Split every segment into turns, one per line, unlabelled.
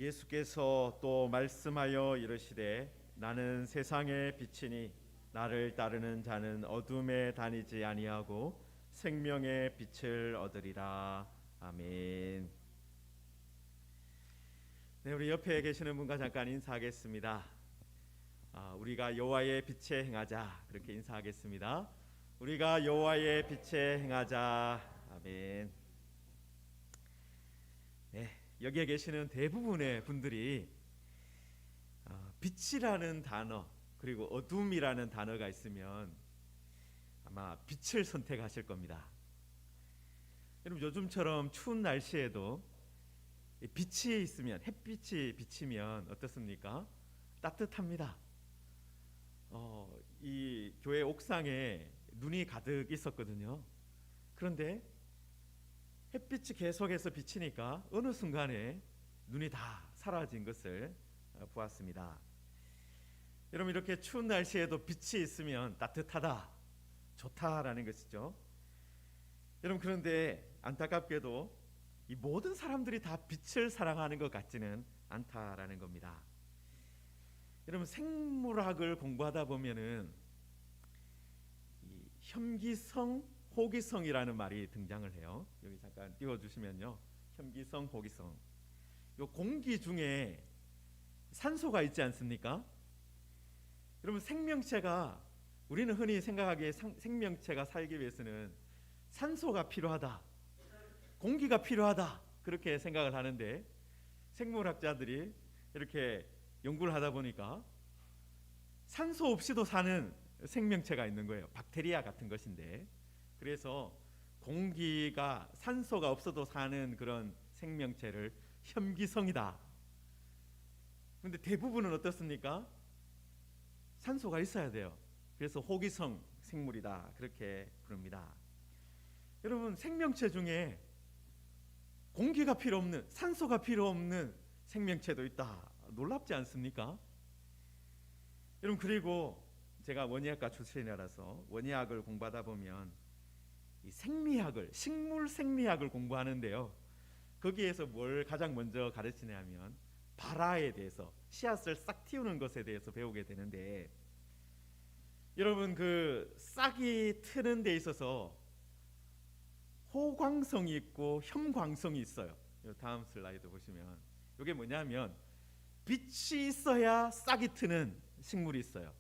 예수께서 또 말씀하여 이르시되 나는 세상의 빛이니 나를 따르는 자는 어둠에 다니지 아니하고 생명의 빛을 얻으리라. 아멘. 네, 우리 옆에 계시는 분과 잠깐 인사하겠습니다. 우리가 여호와의 빛에 행하자, 그렇게 인사하겠습니다. 우리가 여호와의 빛에 행하자. 아멘. 네, 여기에 계시는 대부분의 분들이 빛이라는 단어 그리고 어둠이라는 단어가 있으면 아마 빛을 선택하실 겁니다. 여러분, 요즘처럼 추운 날씨에도 빛이 있으면, 햇빛이 비치면 어떻습니까? 따뜻합니다. 이 교회 옥상에 눈이 가득 있었거든요. 그런데 햇빛이 계속해서 비치니까 어느 순간에 눈이 다 사라진 것을 보았습니다. 여러분, 이렇게 추운 날씨에도 빛이 있으면 따뜻하다, 좋다라는 것이죠. 여러분, 그런데 안타깝게도 이 모든 사람들이 다 빛을 사랑하는 것 같지는 않다라는 겁니다. 여러분, 생물학을 공부하다 보면은 이 현기성, 호기성이라는 말이 등장을 해요. 여기 잠깐 띄워주시면요, 현기성, 호기성. 요 공기 중에 산소가 있지 않습니까? 여러분, 생명체가, 우리는 흔히 생각하기에 생명체가 살기 위해서는 산소가 필요하다, 공기가 필요하다, 그렇게 생각을 하는데 생물학자들이 이렇게 연구를 하다 보니까 산소 없이도 사는 생명체가 있는 거예요. 박테리아 같은 것인데, 그래서 공기가, 산소가 없어도 사는 그런 생명체를 현기성이다. 그런데 대부분은 어떻습니까? 산소가 있어야 돼요. 그래서 호기성 생물이다, 그렇게 부릅니다. 여러분, 생명체 중에 공기가 필요 없는, 산소가 필요 없는 생명체도 있다. 놀랍지 않습니까? 여러분, 그리고 제가 원예학과 출신이라서 원예학을 공부하다 보면 이 생리학을, 식물 생리학을 공부하는데요, 거기에서 뭘 가장 먼저 가르치냐면 발화에 대해서, 씨앗을 싹 틔우는 것에 대해서 배우게 되는데, 여러분, 그 싹이 트는 데 있어서 호광성이 있고 현광성이 있어요. 다음 슬라이드 보시면 이게 뭐냐면 빛이 있어야 싹이 트는 식물이 있어요.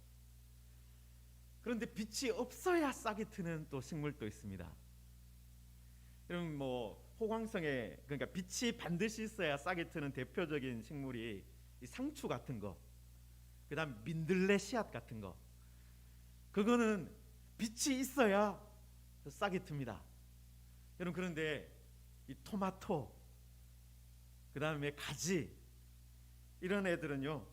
그런데 빛이 없어야 싹이 트는 또 식물도 있습니다. 여러분, 뭐 호광성에, 그러니까 빛이 반드시 있어야 싹이 트는 대표적인 식물이 이 상추 같은 거, 그다음 민들레 씨앗 같은 거, 그거는 빛이 있어야 싹이 틉니다. 여러분, 그런데 이 토마토, 그다음에 가지, 이런 애들은요,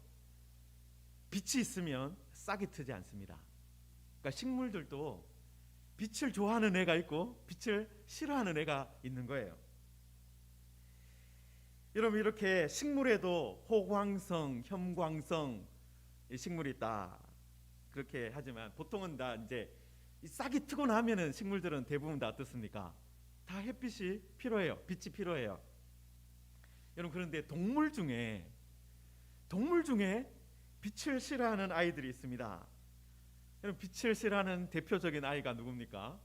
빛이 있으면 싹이 트지 않습니다. 그러니까 식물들도 빛을 좋아하는 애가 있고 빛을 싫어하는 애가 있는 거예요. 여러분, 이렇게 식물에도 호광성, 현광성 식물이 있다, 그렇게 하지만 보통은 다 이제 이 싹이 트고 나면은 식물들은 대부분 다 어떻습니까? 다 햇빛이 필요해요. 빛이 필요해요. 여러분, 그런데 동물 중에 빛을 싫어하는 아이들이 있습니다. 여러분, 빛을 싫어하는 대표적인 아이가 누굽니까?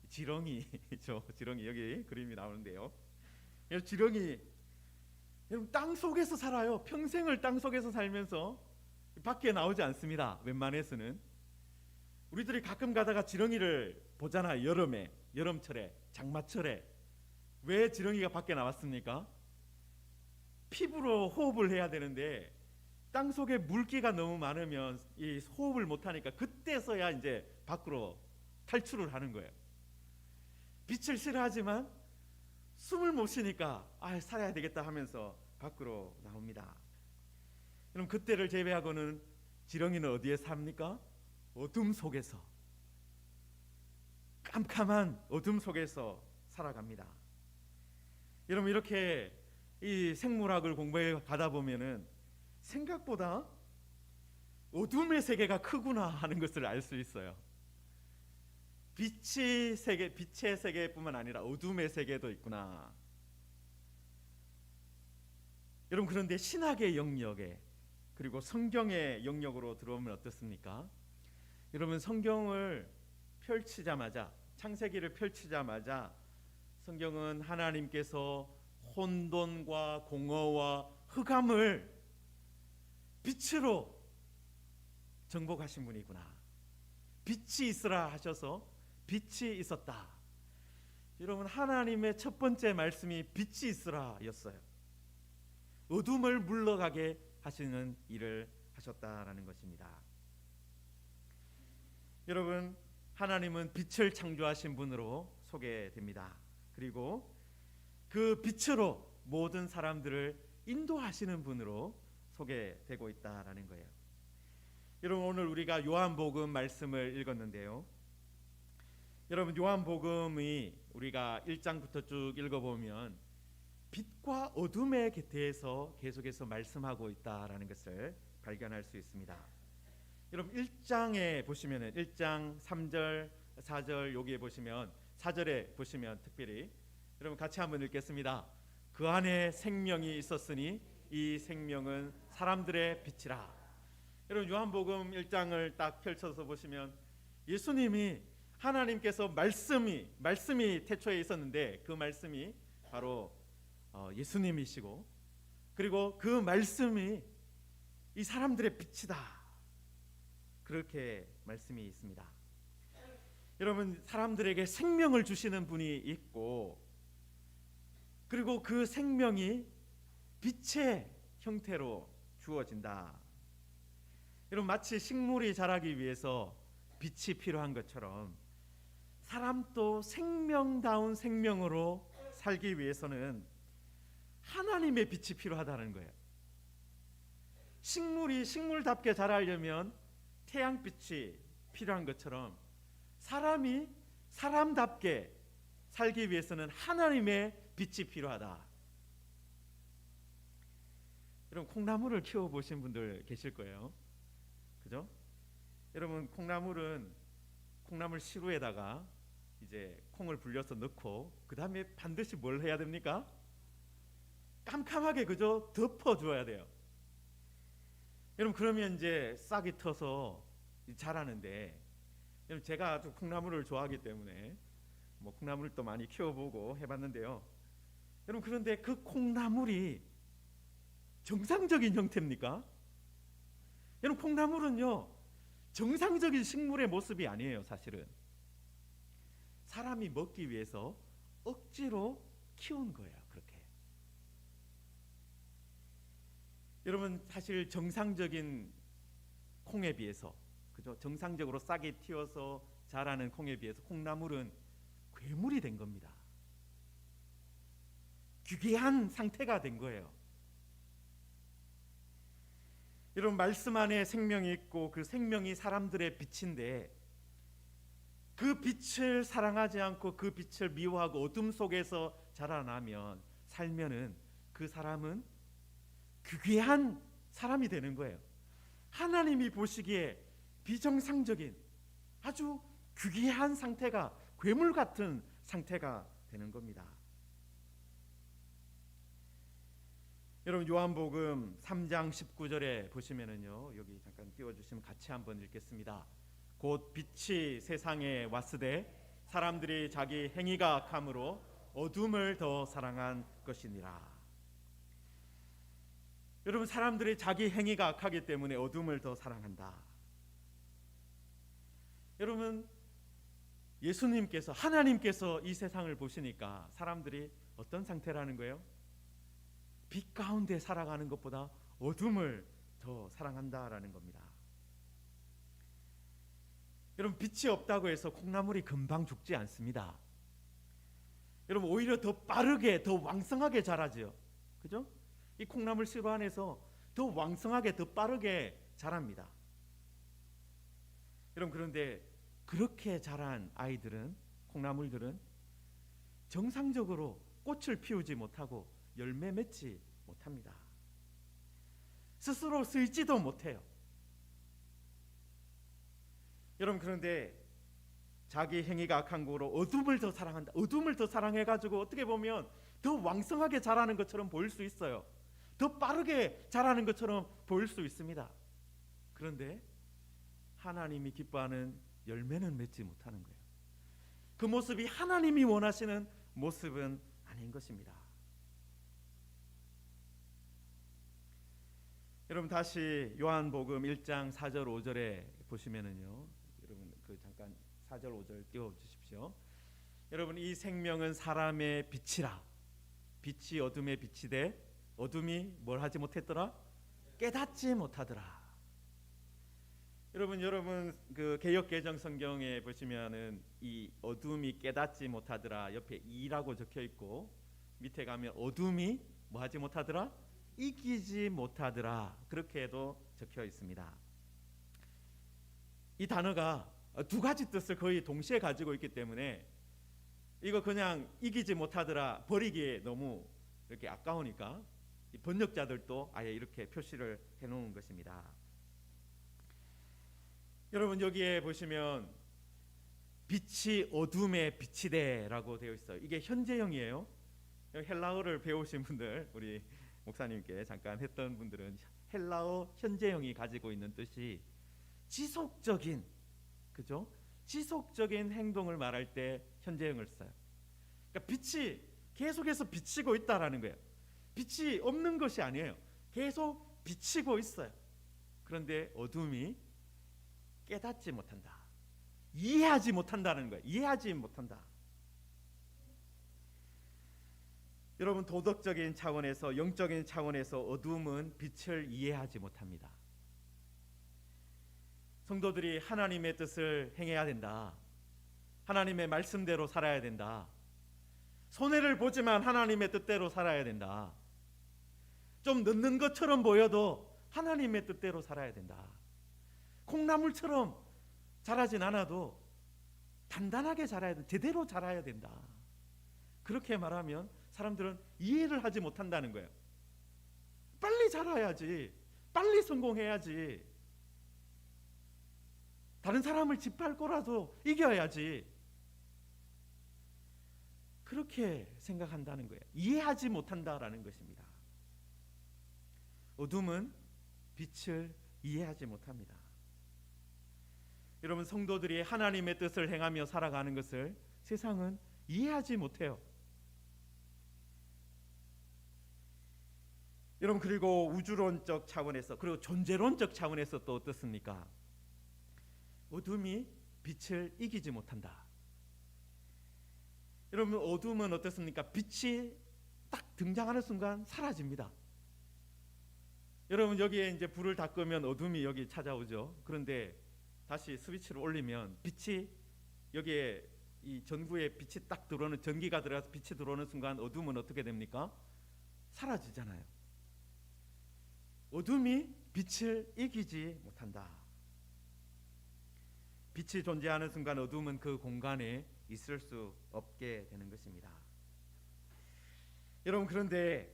지렁이죠. 지렁이, 여기 그림이 나오는데요. 지렁이, 여러분, 땅 속에서 살아요. 평생을 땅 속에서 살면서 밖에 나오지 않습니다. 웬만해서는. 우리들이 가끔 가다가 지렁이를 보잖아요. 여름에, 여름철에, 장마철에. 왜 지렁이가 밖에 나왔습니까? 피부로 호흡을 해야 되는데 땅 속에 물기가 너무 많으면 이 호흡을 못하니까 그때서야 이제 밖으로 탈출을 하는 거예요. 빛을 싫어하지만 숨을 못 쉬니까 살아야 되겠다 하면서 밖으로 나옵니다. 그럼 그때를 제외하고는 지렁이는 어디에 삽니까? 어둠 속에서, 깜깜한 어둠 속에서 살아갑니다. 여러분, 이렇게 이 생물학을 공부해 가다 보면은 생각보다 어둠의 세계가 크구나 하는 것을 알 수 있어요. 빛의 세계뿐만 아니라 어둠의 세계도 있구나. 여러분, 그런데 신학의 영역에 그리고 성경의 영역으로 들어오면 어떻습니까? 여러분, 성경을 펼치자마자, 창세기를 펼치자마자 성경은 하나님께서 혼돈과 공허와 흑암을 빛으로 정복하신 분이구나. 빛이 있으라 하셔서 빛이 있었다. 여러분, 하나님의 첫 번째 말씀이 빛이 있으라 였어요. 어둠을 물러가게 하시는 일을 하셨다라는 것입니다. 여러분, 하나님은 빛을 창조하신 분으로 소개됩니다. 그리고 그 빛으로 모든 사람들을 인도하시는 분으로 소개되고 있다라는 거예요. 여러분, 오늘 우리가 요한복음 말씀을 읽었는데요. 여러분, 요한복음이 우리가 1장부터 쭉 읽어보면 빛과 어둠에 대해서 계속해서 말씀하고 있다라는 것을 발견할 수 있습니다. 여러분, 1장에 보시면은 1장 3절, 4절 여기에 보시면 4절에 보시면 특별히 여러분 같이 한번 읽겠습니다. 그 안에 생명이 있었으니 이 생명은 사람들의 빛이라. 여러분, 요한복음 1장을 딱 펼쳐서 보시면 예수님이 하나님께서 말씀이 태초에 있었는데 그 말씀이 바로 예수님이시고, 그리고 그 말씀이 이 사람들의 빛이다. 그렇게 말씀이 있습니다. 여러분, 사람들에게 생명을 주시는 분이 있고, 그리고 그 생명이 빛의 형태로 주어진다. 여러분, 마치 식물이 자라기 위해서 빛이 필요한 것처럼 사람도 생명다운 생명으로 살기 위해서는 하나님의 빛이 필요하다는 거예요. 식물이 식물답게 자라려면 태양빛이 필요한 것처럼 사람이 사람답게 살기 위해서는 하나님의 빛이 필요하다. 여러분, 콩나물을 키워보신 분들 계실 거예요. 그죠? 여러분, 콩나물 시루에다가 이제 콩을 불려서 넣고 그 다음에 반드시 뭘 해야 됩니까? 깜깜하게 그죠? 덮어줘야 돼요. 여러분, 그러면 이제 싹이 터서 자라는데, 여러분, 제가 아주 콩나물을 좋아하기 때문에 뭐 콩나물도 많이 키워보고 해봤는데요. 여러분, 그런데 그 콩나물이 정상적인 형태입니까? 여러분, 콩나물은요 정상적인 식물의 모습이 아니에요. 사실은 사람이 먹기 위해서 억지로 키운 거예요. 그렇게. 여러분, 사실 정상적인 콩에 비해서, 그죠? 정상적으로 싹이 튀어서 자라는 콩에 비해서 콩나물은 괴물이 된 겁니다. 귀괴한 상태가 된 거예요. 여러분, 말씀 안에 생명이 있고 그 생명이 사람들의 빛인데, 그 빛을 사랑하지 않고 그 빛을 미워하고 어둠 속에서 자라나면 살면은 그 사람은 귀괴한 사람이 되는 거예요. 하나님이 보시기에 비정상적인 아주 귀괴한 상태가, 괴물 같은 상태가 되는 겁니다. 여러분, 요한복음 3장 19절에 보시면은요, 여기 잠깐 띄워주시면 같이 한번 읽겠습니다. 곧 빛이 세상에 왔으되 사람들이 자기 행위가 악함으로 어둠을 더 사랑한 것이니라. 여러분, 사람들이 자기 행위가 악하기 때문에 어둠을 더 사랑한다. 여러분, 예수님께서, 하나님께서 이 세상을 보시니까 사람들이 어떤 상태라는 거예요? 빛 가운데 살아가는 것보다 어둠을 더 사랑한다라는 겁니다. 여러분, 빛이 없다고 해서 콩나물이 금방 죽지 않습니다. 여러분, 오히려 더 빠르게, 더 왕성하게 자라죠. 그죠? 이 콩나물 씨로 안에서 더 왕성하게, 더 빠르게 자랍니다. 여러분, 그런데 그렇게 자란 아이들은, 콩나물들은 정상적으로 꽃을 피우지 못하고 열매 맺지 못합니다. 스스로 쓰지도 못해요. 여러분, 그런데 자기 행위가 악한 거로 어둠을 더 사랑한다. 어둠을 더 사랑해가지고 어떻게 보면 더 왕성하게 자라는 것처럼 보일 수 있어요. 더 빠르게 자라는 것처럼 보일 수 있습니다. 그런데 하나님이 기뻐하는 열매는 맺지 못하는 거예요. 그 모습이 하나님이 원하시는 모습은 아닌 것입니다. 여러분 다시 요한복음 1장 4절 5절에 보시면은요. 여러분 잠깐 4절 5절 띄워 주십시오. 여러분 이 생명은 사람의 빛이라. 빛이 어둠의 빛이 돼 어둠이 뭘 하지 못했더라? 깨닫지 못하더라. 여러분 그 개역 개정 성경에 보시면은 이 어둠이 깨닫지 못하더라 옆에 이라고 적혀 있고 밑에 가면 어둠이 뭐 하지 못하더라? 이기지 못하더라. 그렇게도 적혀 있습니다. 이 단어가 두 가지 뜻을 거의 동시에 가지고 있기 때문에 이거 그냥 이기지 못하더라 버리기에 너무 이렇게 아까우니까 이 번역자들도 아예 이렇게 표시를 해놓은 것입니다. 여러분 여기에 보시면 빛이 어둠의 빛이 되라고 되어 있어요. 이게 현재형이에요. 헬라어를 배우신 분들, 우리 목사님께 잠깐 했던 분들은 헬라어 현재형이 가지고 있는 뜻이 지속적인, 그죠? 지속적인 행동을 말할 때 현재형을 써요. 그러니까 빛이 계속해서 비치고 있다라는 거예요. 빛이 없는 것이 아니에요. 계속 비치고 있어요. 그런데 어둠이 깨닫지 못한다. 이해하지 못한다는 거예요. 이해하지 못한다. 여러분 도덕적인 차원에서 영적인 차원에서 어둠은 빛을 이해하지 못합니다. 성도들이 하나님의 뜻을 행해야 된다. 하나님의 말씀대로 살아야 된다. 손해를 보지만 하나님의 뜻대로 살아야 된다. 좀 늦는 것처럼 보여도 하나님의 뜻대로 살아야 된다. 콩나물처럼 자라진 않아도 단단하게 자라야 된다. 제대로 자라야 된다. 그렇게 말하면 사람들은 이해를 하지 못한다는 거예요. 빨리 자라야지. 빨리 성공해야지. 다른 사람을 짓밟고라도 이겨야지. 그렇게 생각한다는 거예요. 이해하지 못한다라는 것입니다. 어둠은 빛을 이해하지 못합니다. 여러분 성도들이 하나님의 뜻을 행하며 살아가는 것을 세상은 이해하지 못해요. 여러분 그리고 우주론적 차원에서 그리고 존재론적 차원에서 또 어떻습니까? 어둠이 빛을 이기지 못한다. 여러분 어둠은 어떻습니까? 빛이 딱 등장하는 순간 사라집니다. 여러분 여기에 이제 불을 다 끄면 어둠이 여기 찾아오죠. 그런데 다시 스위치를 올리면 빛이 여기에 이 전구에 빛이 딱 들어오는 전기가 들어가서 빛이 들어오는 순간 어둠은 어떻게 됩니까? 사라지잖아요. 어둠이 빛을 이기지 못한다. 빛이 존재하는 순간 어둠은 그 공간에 있을 수 없게 되는 것입니다. 여러분 그런데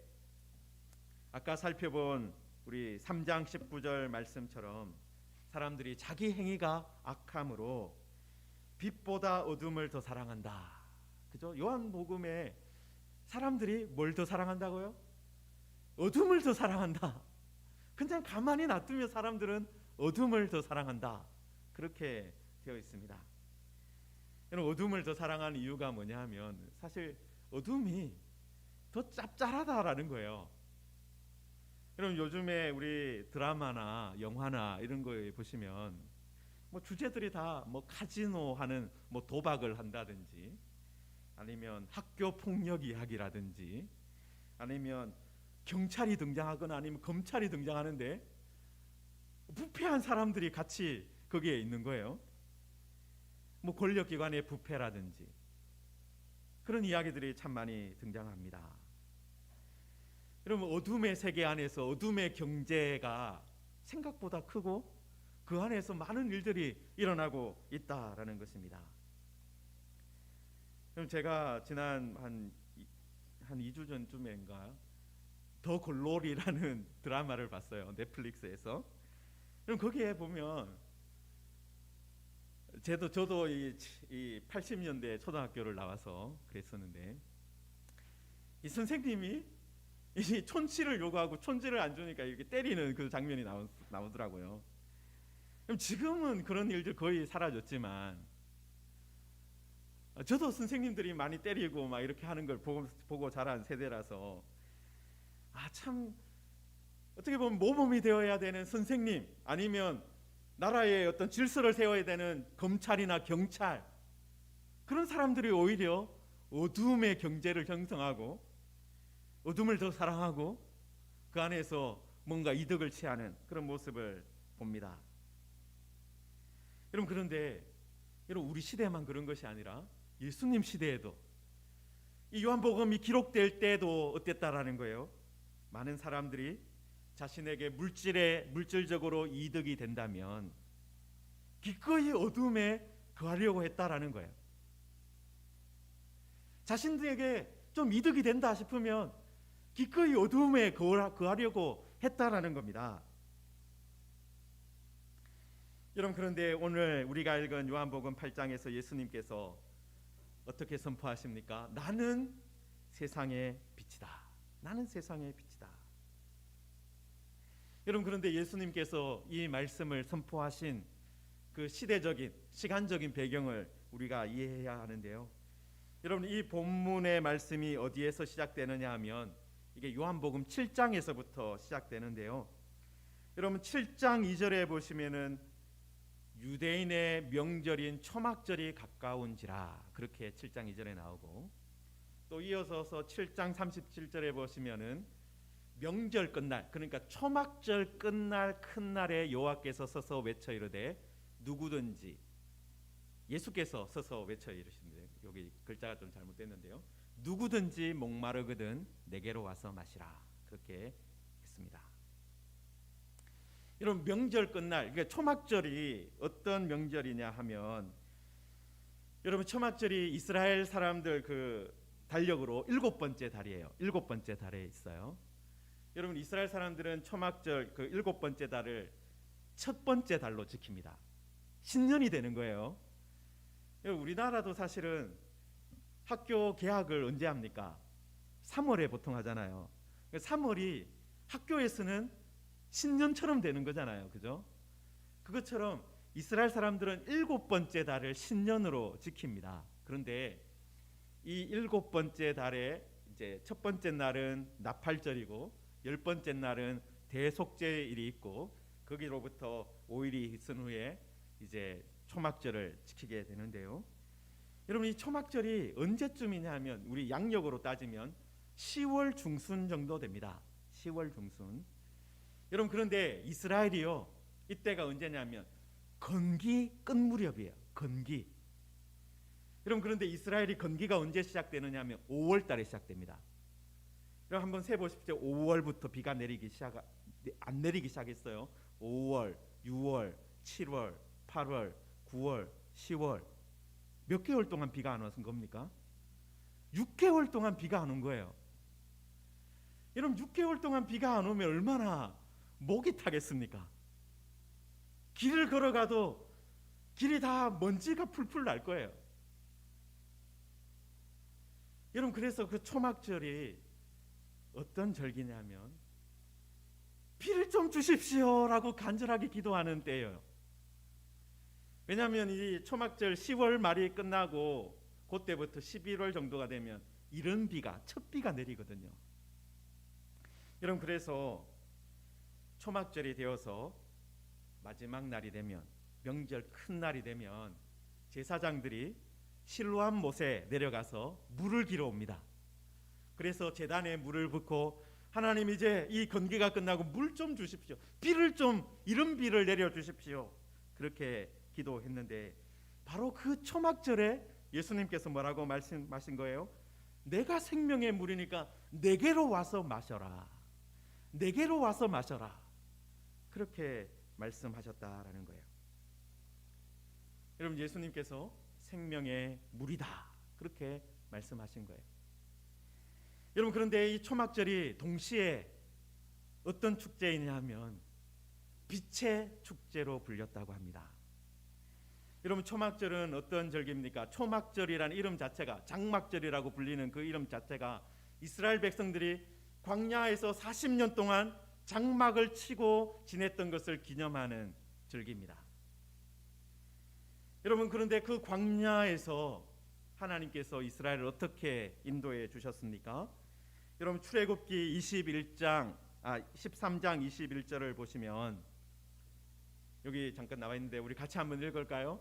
아까 살펴본 우리 3장 19절 말씀처럼 사람들이 자기 행위가 악함으로 빛보다 어둠을 더 사랑한다. 그죠? 요한복음에 사람들이 뭘 더 사랑한다고요? 어둠을 더 사랑한다. 그냥 가만히 놔두면 사람들은 어둠을 더 사랑한다. 그렇게 되어 있습니다. 여러분 어둠을 더 사랑하는 이유가 뭐냐 하면 사실 어둠이 더 짭짤하다라는 거예요. 여러분 요즘에 우리 드라마나 영화나 이런 거에 보시면 뭐 주제들이 다 뭐 카지노 하는 뭐 도박을 한다든지 아니면 학교 폭력 이야기라든지 아니면 경찰이 등장하거나 아니면 검찰이 등장하는데 부패한 사람들이 같이 거기에 있는 거예요. 뭐 권력기관의 부패라든지 그런 이야기들이 참 많이 등장합니다. 여러분 어둠의 세계 안에서 어둠의 경제가 생각보다 크고 그 안에서 많은 일들이 일어나고 있다라는 것입니다. 그럼 제가 지난 한 2주 전쯤인가 더 글로리라는 드라마를 봤어요. 넷플릭스에서. 그럼 거기에 보면 저도 이 80년대 초등학교를 나와서 그랬었는데 이 선생님이 이 촌치를 요구하고 촌지를 안 주니까 이렇게 때리는 그 장면이 나오더라고요. 그럼 지금은 그런 일들 거의 사라졌지만 저도 선생님들이 많이 때리고 막 이렇게 하는 걸 보고 자란 세대라서 참 어떻게 보면 모범이 되어야 되는 선생님, 아니면 나라의 어떤 질서를 세워야 되는 검찰이나 경찰, 그런 사람들이 오히려 어둠의 경제를 형성하고 어둠을 더 사랑하고 그 안에서 뭔가 이득을 취하는 그런 모습을 봅니다. 여러분, 그런데 여러분, 우리 시대만 그런 것이 아니라 예수님 시대에도, 이 요한복음이 기록될 때도 어땠다라는 거예요. 많은 사람들이 자신에게 물질적으로 이득이 된다면 기꺼이 어둠에 거하려고 했다라는 거예요. 자신들에게 좀 이득이 된다 싶으면 기꺼이 어둠에 거하려고 했다라는 겁니다. 여러분, 그런데 오늘 우리가 읽은 요한복음 8장에서 예수님께서 어떻게 선포하십니까? 나는 세상의 빛이다. 나는 세상의 빛이다. 여러분, 그런데 예수님께서 이 말씀을 선포하신 그 시간적인 배경을 우리가 이해해야 하는데요. 여러분, 이 본문의 말씀이 어디에서 시작되느냐 하면 이게 요한복음 7장에서부터 시작되는데요. 여러분, 7장 2절에 보시면은 유대인의 명절인 초막절이 가까운지라, 그렇게 7장 2절에 나오고, 또 이어서서 7장 37절에 보시면은 명절 끝날, 그러니까 초막절 끝날 큰 날에 여호와께서 서서 외쳐 이르되, 누구든지, 예수께서 서서 외쳐 이르시는데 여기 글자가 좀 잘못됐는데요. 누구든지 목마르거든 내게로 와서 마시라, 그렇게 했습니다. 여러분, 명절 끝날, 그러니까 초막절이 어떤 명절이냐 하면, 여러분, 초막절이 이스라엘 사람들 그 달력으로 7번째 달이에요. 7번째 달에 있어요. 여러분, 이스라엘 사람들은 초막절 그 7번째 달을 첫 번째 달로 지킵니다. 신년이 되는 거예요. 여러분, 우리나라도 사실은 학교 개학을 언제 합니까? 3월에 보통 하잖아요. 3월이 학교에서는 신년처럼 되는 거잖아요. 그죠? 그것처럼 이스라엘 사람들은 7번째 달을 신년으로 지킵니다. 그런데 이 7번째 달에 이제 첫 번째 날은 나팔절이고 10번째 날은 대속죄일이 있고, 거기로부터 5일이 있은 후에 이제 초막절을 지키게 되는데요. 여러분, 이 초막절이 언제쯤이냐 하면 우리 양력으로 따지면 10월 중순 정도 됩니다. 10월 중순. 여러분, 그런데 이스라엘이요, 이때가 언제냐면 건기 끝 무렵이에요. 건기. 여러분, 그런데 이스라엘이 건기가 언제 시작되느냐 하면 5월 달에 시작됩니다. 여러분, 한번 세 보십시오. 5월부터 비가 안 내리기 시작했어요. 5월, 6월, 7월, 8월, 9월, 10월. 몇 개월 동안 비가 안 왔은 겁니까? 6개월 동안 비가 안 온 거예요. 여러분, 6개월 동안 비가 안 오면 얼마나 목이 타겠습니까? 길을 걸어가도 길이 다 먼지가 풀풀 날 거예요. 여러분, 그래서 그 초막절이 어떤 절기냐면 비를 좀 주십시오라고 간절하게 기도하는 때예요. 왜냐하면 이 초막절 10월 말이 끝나고 그때부터 11월 정도가 되면 이른 비가, 첫 비가 내리거든요. 여러분, 그래서 초막절이 되어서 마지막 날이 되면, 명절 큰 날이 되면 제사장들이 실로암 못에 내려가서 물을 길어 옵니다. 그래서 제단에 물을 붓고, 하나님, 이제 이 건기가 끝나고 물 좀 주십시오. 비를 좀, 이른 비를 내려 주십시오. 그렇게 기도했는데, 바로 그 초막절에 예수님께서 뭐라고 말씀하신 거예요? 내가 생명의 물이니까 내게로 와서 마셔라. 내게로 와서 마셔라. 그렇게 말씀하셨다라는 거예요. 여러분, 예수님께서 생명의 물이다, 그렇게 말씀하신 거예요. 여러분, 그런데 이 초막절이 동시에 어떤 축제이냐 하면 빛의 축제로 불렸다고 합니다. 여러분, 초막절은 어떤 절기입니까? 초막절이라는 이름 자체가, 장막절이라고 불리는 그 이름 자체가 이스라엘 백성들이 광야에서 40년 동안 장막을 치고 지냈던 것을 기념하는 절기입니다. 여러분, 그런데 그 광야에서 하나님께서 이스라엘을 어떻게 인도해 주셨습니까? 여러분, 출애굽기 13장 21절을 보시면 여기 잠깐 나와 있는데 우리 같이 한번 읽을까요?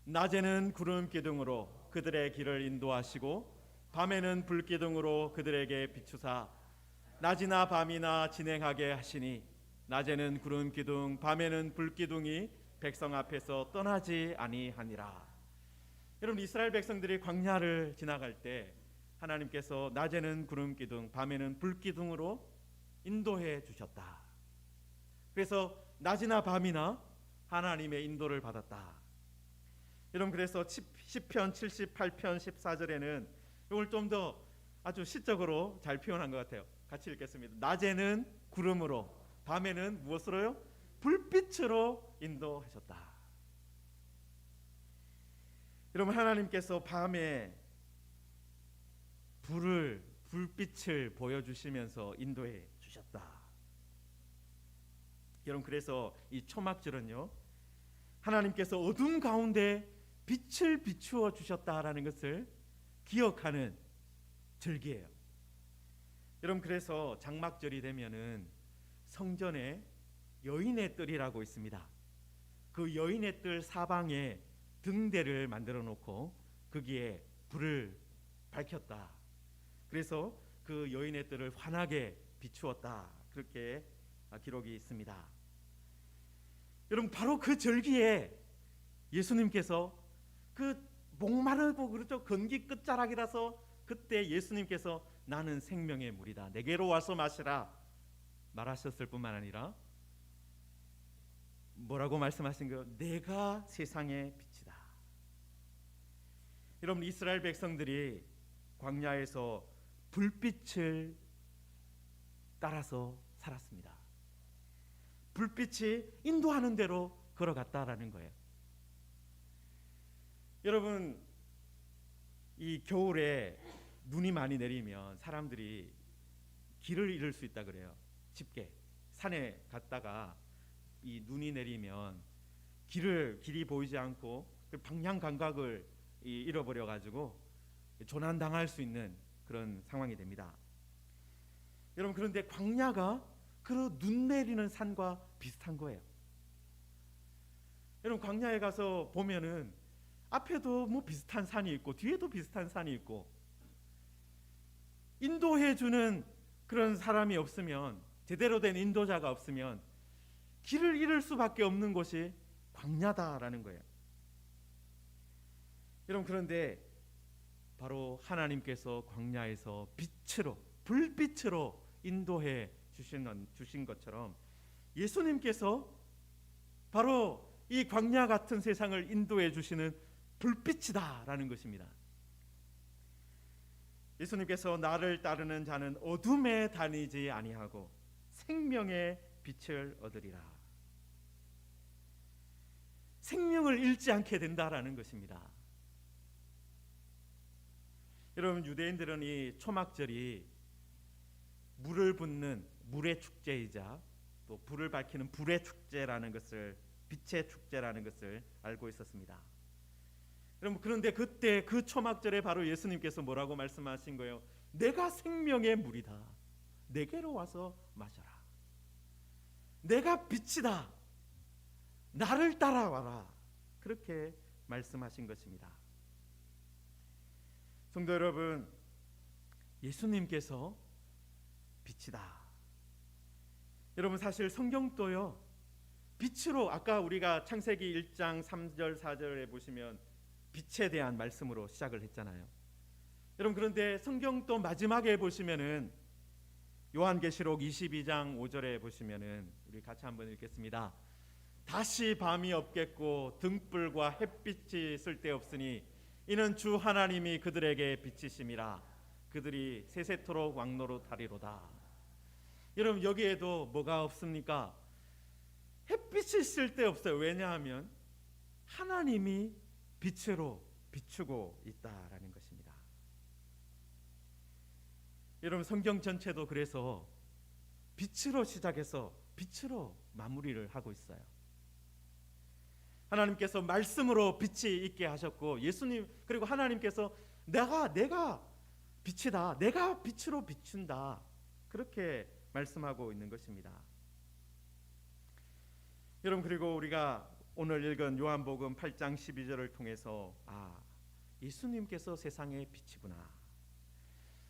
낮에는 구름 기둥으로 그들의 길을 인도하시고 밤에는 불 기둥으로 그들에게 비추사 낮이나 밤이나 진행하게 하시니 낮에는 구름 기둥 밤에는 불 기둥이 백성 앞에서 떠나지 아니하니라. 여러분, 이스라엘 백성들이 광야를 지나갈 때 하나님께서 낮에는 구름 기둥 밤에는 불 기둥으로 인도해 주셨다. 그래서 낮이나 밤이나 하나님의 인도를 받았다. 여러분, 그래서 시편 78편 14절에는 이걸 좀 더 아주 시적으로 잘 표현한 것 같아요. 같이 읽겠습니다. 낮에는 구름으로 밤에는 무엇으로요? 불빛으로 인도하셨다. 여러분, 하나님께서 밤에 불빛을 보여주시면서 인도해 주셨다. 여러분, 그래서 이 초막절은요, 하나님께서 어둠 가운데 빛을 비추어 주셨다라는 것을 기억하는 절기예요. 여러분, 그래서 장막절이 되면은 성전에 여인의 뜰이라고 있습니다. 그 여인의 뜰 사방에 등대를 만들어 놓고 거기에 불을 밝혔다. 그래서 그 여인의 뜰을 환하게 비추었다. 그렇게 기록이 있습니다. 여러분, 바로 그 절기에 예수님께서 그 목마르고 그렇죠, 건기 끝자락이라서 그때 예수님께서 나는 생명의 물이다, 내게로 와서 마시라 말하셨을 뿐만 아니라 뭐라고 말씀하신 거예요? 내가 세상의 빛이다. 여러분, 이스라엘 백성들이 광야에서 불빛을 따라서 살았습니다. 불빛이 인도하는 대로 걸어갔다라는 거예요. 여러분, 이 겨울에 눈이 많이 내리면 사람들이 길을 잃을 수 있다 그래요. 쉽게 산에 갔다가 이 눈이 내리면 길이 보이지 않고 방향 감각을 잃어버려 가지고 조난 당할 수 있는 그런 상황이 됩니다. 여러분, 그런데 광야가 그 눈 내리는 산과 비슷한 거예요. 여러분, 광야에 가서 보면은 앞에도 뭐 비슷한 산이 있고 뒤에도 비슷한 산이 있고, 인도해 주는 그런 사람이 없으면, 제대로 된 인도자가 없으면 길을 잃을 수밖에 없는 곳이 광야다라는 거예요. 여러분, 그런데 바로 하나님께서 광야에서 빛으로, 불빛으로 인도해 주신 것처럼 예수님께서 바로 이 광야 같은 세상을 인도해 주시는 불빛이다라는 것입니다. 예수님께서 나를 따르는 자는 어둠에 다니지 아니하고 생명의 빛을 얻으리라. 생명을 잃지 않게 된다라는 것입니다. 여러분, 유대인들은 이 초막절이 물을 붓는 물의 축제이자 또 불을 밝히는 불의 축제라는 것을, 빛의 축제라는 것을 알고 있었습니다. 여러분, 그런데 그때 그 초막절에 바로 예수님께서 뭐라고 말씀하신 거예요? 내가 생명의 물이다, 내게로 와서 마셔라. 내가 빛이다, 나를 따라와라. 그렇게 말씀하신 것입니다. 성도 여러분, 예수님께서 빛이다. 여러분, 사실 성경도요, 빛으로, 아까 우리가 창세기 1장 3절 4절에 보시면 빛에 대한 말씀으로 시작을 했잖아요. 여러분, 그런데 성경도 마지막에 보시면은 요한계시록 22장 5절에 보시면은 우리 같이 한번 읽겠습니다. 다시 밤이 없겠고 등불과 햇빛이 쓸데없으니 이는 주 하나님이 그들에게 빛이심이라. 그들이 세세토록 왕노릇하리로다. 여러분, 여기에도 뭐가 없습니까? 햇빛이 쓸데없어요. 왜냐하면 하나님이 빛으로 비추고 있다라는 것입니다. 여러분 성경 전체도 그래서 빛으로 시작해서 빛으로 마무리를 하고 있어요. 하나님께서 말씀으로 빛이 있게 하셨고 예수님 그리고 하나님께서 내가 빛이다. 내가 빛으로 비춘다. 그렇게 말씀하고 있는 것입니다. 여러분 그리고 우리가 오늘 읽은 요한복음 8장 12절을 통해서 예수님께서 세상의 빛이구나.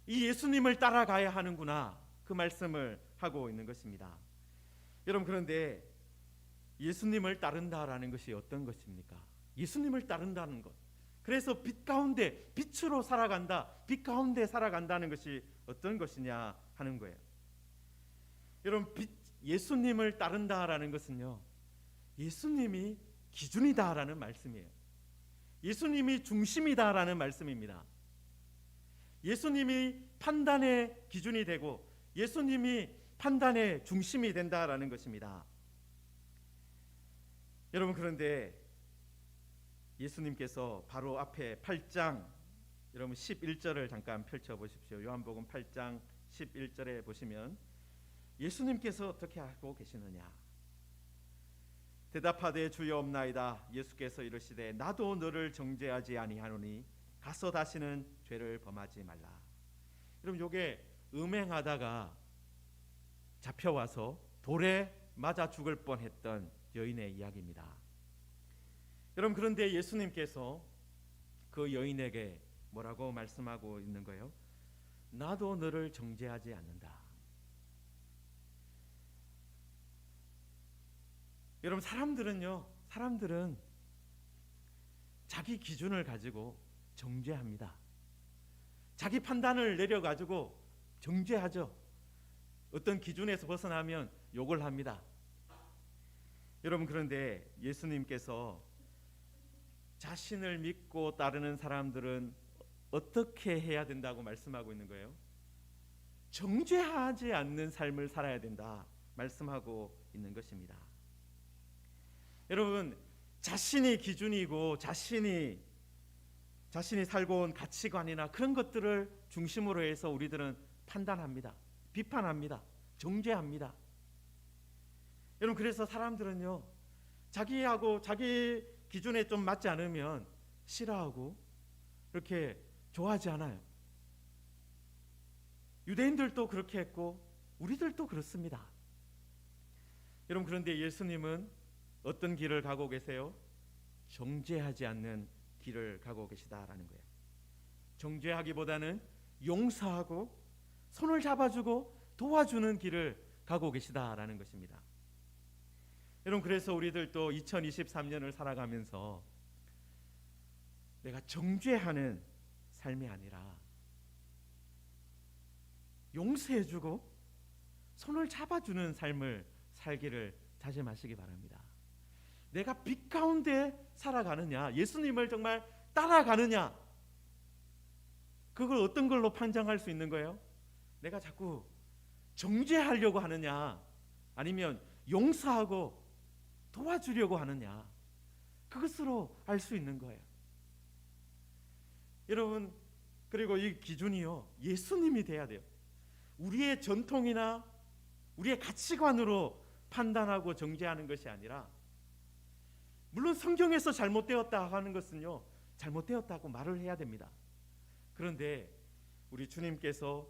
이 예수님을 따라가야 하는구나. 그 말씀을 하고 있는 것입니다. 여러분 그런데 예수님을 따른다라는 것이 어떤 것입니까? 예수님을 따른다는 것. 그래서 빛 가운데 빛으로 살아간다. 빛 가운데 살아간다는 것이 어떤 것이냐 하는 거예요. 여러분 예수님을 따른다라는 것은요. 예수님이 기준이다라는 말씀이에요. 예수님이 중심이다라는 말씀입니다. 예수님이 판단의 기준이 되고 예수님이 판단의 중심이 된다라는 것입니다. 여러분 그런데 예수님께서 바로 앞에 8장 여러분 11절을 잠깐 펼쳐 보십시오. 요한복음 8장 11절에 보시면 예수님께서 어떻게 하고 계시느냐? 대답하되 주여 없나이다. 예수께서 이르시되 나도 너를 정죄하지 아니하노니 가서 다시는 죄를 범하지 말라. 여러분 요게 음행하다가 잡혀와서 돌에 맞아 죽을 뻔했던 여인의 이야기입니다. 여러분 그런데 예수님께서 그 여인에게 뭐라고 말씀하고 있는 거예요? 나도 너를 정죄하지 않는다. 여러분 사람들은 자기 기준을 가지고 정죄합니다. 자기 판단을 내려가지고 정죄하죠. 어떤 기준에서 벗어나면 욕을 합니다. 여러분 그런데 예수님께서 자신을 믿고 따르는 사람들은 어떻게 해야 된다고 말씀하고 있는 거예요? 정죄하지 않는 삶을 살아야 된다 말씀하고 있는 것입니다. 여러분 자신이 기준이고 자신이 살고 온 가치관이나 그런 것들을 중심으로 해서 우리들은 판단합니다. 비판합니다. 정죄합니다. 여러분 그래서 사람들은요 자기하고 자기 기준에 좀 맞지 않으면 싫어하고 이렇게 좋아하지 않아요. 유대인들도 그렇게 했고 우리들도 그렇습니다. 여러분 그런데 예수님은 어떤 길을 가고 계세요? 정죄하지 않는 길을 가고 계시다라는 거예요. 정죄하기보다는 용서하고 손을 잡아주고 도와주는 길을 가고 계시다라는 것입니다. 여러분 그래서 우리들도 2023년을 살아가면서 내가 정죄하는 삶이 아니라 용서해주고 손을 잡아주는 삶을 살기를 다짐하시기 바랍니다. 내가 빛 가운데 살아가느냐, 예수님을 정말 따라가느냐, 그걸 어떤 걸로 판정할 수 있는 거예요? 내가 자꾸 정죄하려고 하느냐, 아니면 용서하고 도와주려고 하느냐, 그것으로 알 수 있는 거예요. 여러분 그리고 이 기준이요 예수님이 돼야 돼요. 우리의 전통이나 우리의 가치관으로 판단하고 정죄하는 것이 아니라, 물론 성경에서 잘못되었다 하는 것은요 잘못되었다고 말을 해야 됩니다. 그런데 우리 주님께서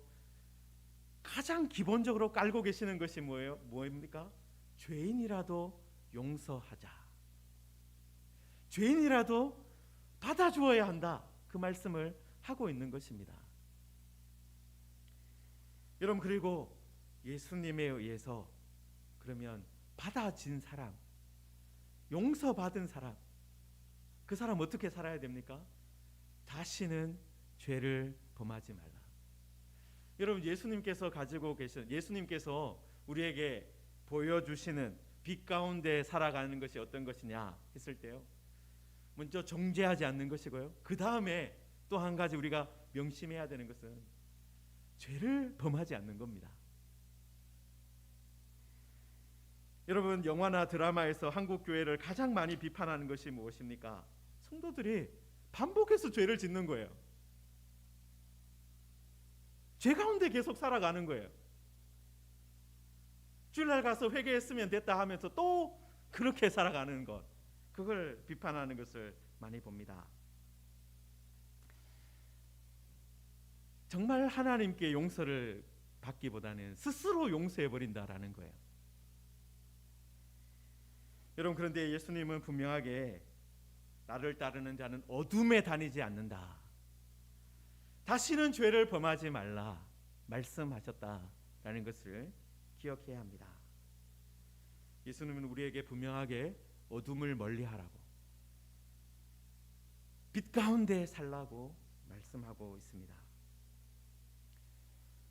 가장 기본적으로 깔고 계시는 것이 뭐예요? 뭐입니까? 죄인이라도 용서하자. 죄인이라도 받아주어야 한다. 그 말씀을 하고 있는 것입니다. 여러분 그리고 예수님에 의해서 그러면 받아진 사람, 용서받은 사람, 그 사람 어떻게 살아야 됩니까? 다시는 죄를 범하지 말라. 여러분 예수님께서 가지고 계신, 예수님께서 우리에게 보여주시는 빛 가운데 살아가는 것이 어떤 것이냐 했을 때요, 먼저 정죄하지 않는 것이고요, 그 다음에 또 한 가지 우리가 명심해야 되는 것은 죄를 범하지 않는 겁니다. 여러분 영화나 드라마에서 한국 교회를 가장 많이 비판하는 것이 무엇입니까? 성도들이 반복해서 죄를 짓는 거예요. 죄 가운데 계속 살아가는 거예요. 주일날 가서 회개했으면 됐다 하면서 또 그렇게 살아가는 것, 그걸 비판하는 것을 많이 봅니다. 정말 하나님께 용서를 받기보다는 스스로 용서해버린다라는 거예요. 여러분, 그런데 예수님은 분명하게 나를 따르는 자는 어둠에 다니지 않는다, 다시는 죄를 범하지 말라 말씀하셨다라는 것을 기억해야 합니다. 예수님은 우리에게 분명하게 어둠을 멀리하라고, 빛 가운데 살라고 말씀하고 있습니다.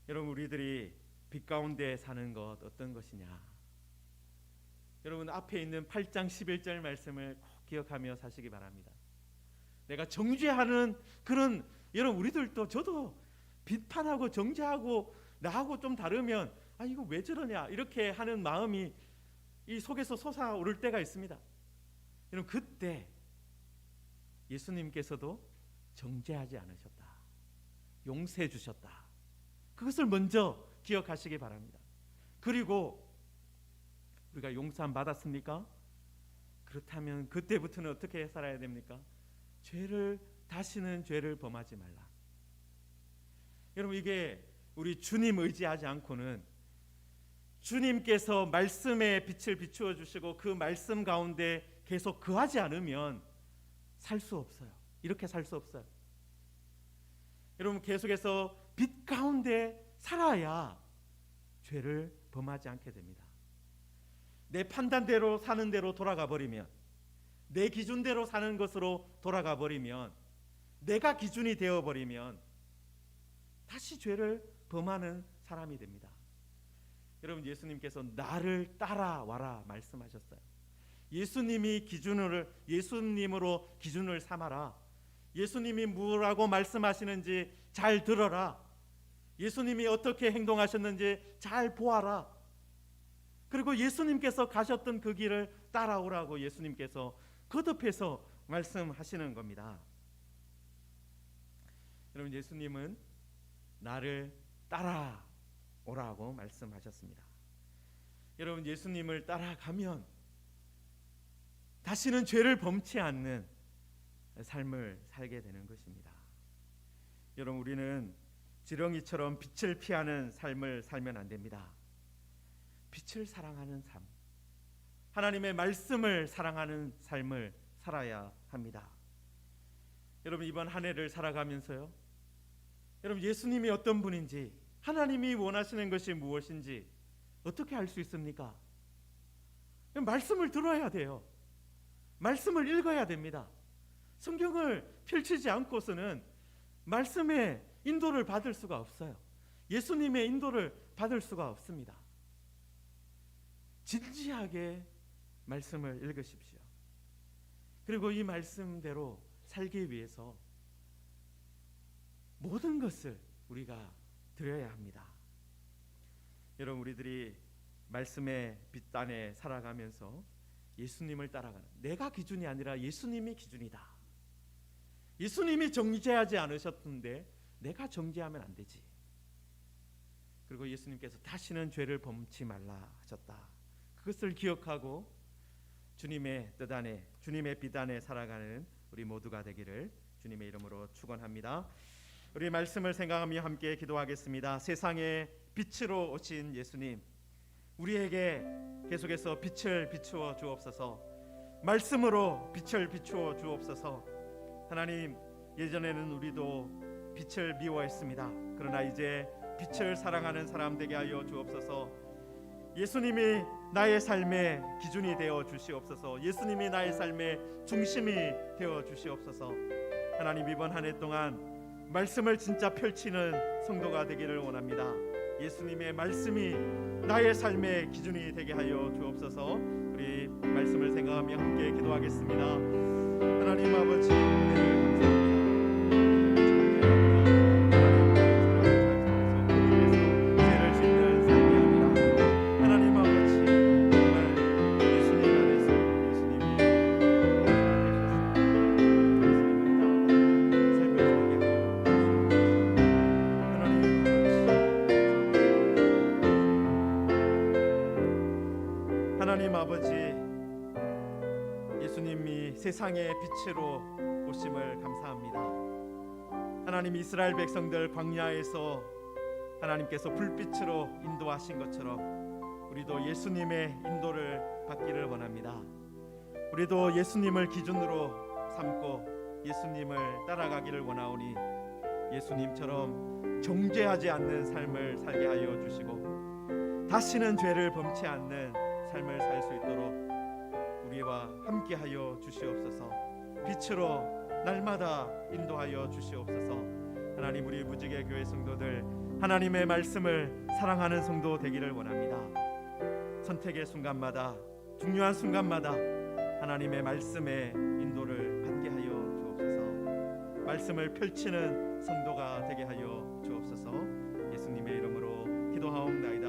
여러분, 우리들이 빛 가운데 사는 것 어떤 것이냐? 여러분, 앞에 있는 8장 11절 말씀을 꼭 기억하며 사시기 바랍니다. 내가 정죄하는 그런, 여러분, 우리들도, 저도 비판하고 정죄하고 나하고 좀 다르면 이거 왜 저러냐 이렇게 하는 마음이 이 속에서 솟아오를 때가 있습니다. 여러분, 그때 예수님께서도 정죄하지 않으셨다, 용서해 주셨다, 그것을 먼저 기억하시기 바랍니다. 그리고 우리가 용서함 받았습니까? 그렇다면 그때부터는 어떻게 살아야 됩니까? 다시는 죄를 범하지 말라. 여러분, 이게 우리 주님 의지하지 않고는, 주님께서 말씀의 빛을 비추어 주시고 그 말씀 가운데 계속 거하지 않으면 살 수 없어요. 이렇게 살 수 없어요. 여러분, 계속해서 빛 가운데 살아야 죄를 범하지 않게 됩니다. 내 판단대로 사는 대로 돌아가 버리면, 내 기준대로 사는 것으로 돌아가 버리면, 내가 기준이 되어 버리면 다시 죄를 범하는 사람이 됩니다. 여러분, 예수님께서 나를 따라와라 말씀하셨어요. 예수님으로 기준을 삼아라. 예수님이 뭐라고 말씀하시는지 잘 들어라. 예수님이 어떻게 행동하셨는지 잘 보아라. 그리고 예수님께서 가셨던 그 길을 따라오라고 예수님께서 거듭해서 말씀하시는 겁니다. 여러분, 예수님은 나를 따라오라고 말씀하셨습니다. 여러분, 예수님을 따라가면 다시는 죄를 범치 않는 삶을 살게 되는 것입니다. 여러분, 우리는 지렁이처럼 빛을 피하는 삶을 살면 안 됩니다. 빛을 사랑하는 삶, 하나님의 말씀을 사랑하는 삶을 살아야 합니다. 여러분, 이번 한 해를 살아가면서요, 여러분, 예수님이 어떤 분인지, 하나님이 원하시는 것이 무엇인지 어떻게 알 수 있습니까? 말씀을 들어야 돼요. 말씀을 읽어야 됩니다. 성경을 펼치지 않고서는 말씀의 인도를 받을 수가 없어요. 예수님의 인도를 받을 수가 없습니다. 진지하게 말씀을 읽으십시오. 그리고 이 말씀대로 살기 위해서 모든 것을 우리가 드려야 합니다. 여러분, 우리들이 말씀의 빛 안에 살아가면서 예수님을 따라가는, 내가 기준이 아니라 예수님이 기준이다. 예수님이 정죄하지 않으셨는데 내가 정죄하면 안 되지. 그리고 예수님께서 다시는 죄를 범치 말라 하셨다. 그것을 기억하고 주님의 뜻 안에, 주님의 빛 안에 살아가는 우리 모두가 되기를 주님의 이름으로 축원합니다. 우리 말씀을 생각하며 함께 기도하겠습니다. 세상의 빛으로 오신 예수님, 우리에게 계속해서 빛을 비추어 주옵소서. 말씀으로 빛을 비추어 주옵소서. 하나님, 예전에는 우리도 빛을 미워했습니다. 그러나 이제 빛을 사랑하는 사람 되게 하여 주옵소서. 예수님이 나의 삶의 기준이 되어 주시옵소서. 예수님이 나의 삶의 중심이 되어 주시옵소서. 하나님, 이번 한 해 동안 말씀을 진짜 펼치는 성도가 되기를 원합니다. 예수님의 말씀이 나의 삶의 기준이 되게 하여 주옵소서. 우리 말씀을 생각하며 함께 기도하겠습니다. 하나님 아버지, 은혜를 감사합니다. 예수님이 세상의 빛으로 오심을 감사합니다. 하나님, 이스라엘 백성들 광야에서 하나님께서 불빛으로 인도하신 것처럼 우리도 예수님의 인도를 받기를 원합니다. 우리도 예수님을 기준으로 삼고 예수님을 따라가기를 원하오니 예수님처럼 정죄하지 않는 삶을 살게 하여 주시고 다시는 죄를 범치 않는 삶을 살 수 있도록 우리와 함께 하여 주시옵소서. 빛으로 날마다 인도하여 주시옵소서. 하나님, 우리 무지개 교회 성도들 하나님의 말씀을 사랑하는 성도 되기를 원합니다. 선택의 순간마다, 중요한 순간마다 하나님의 말씀의 인도를 받게 하여 주옵소서. 말씀을 펼치는 성도가 되게 하여 주옵소서. 예수님의 이름으로 기도하옵나이다.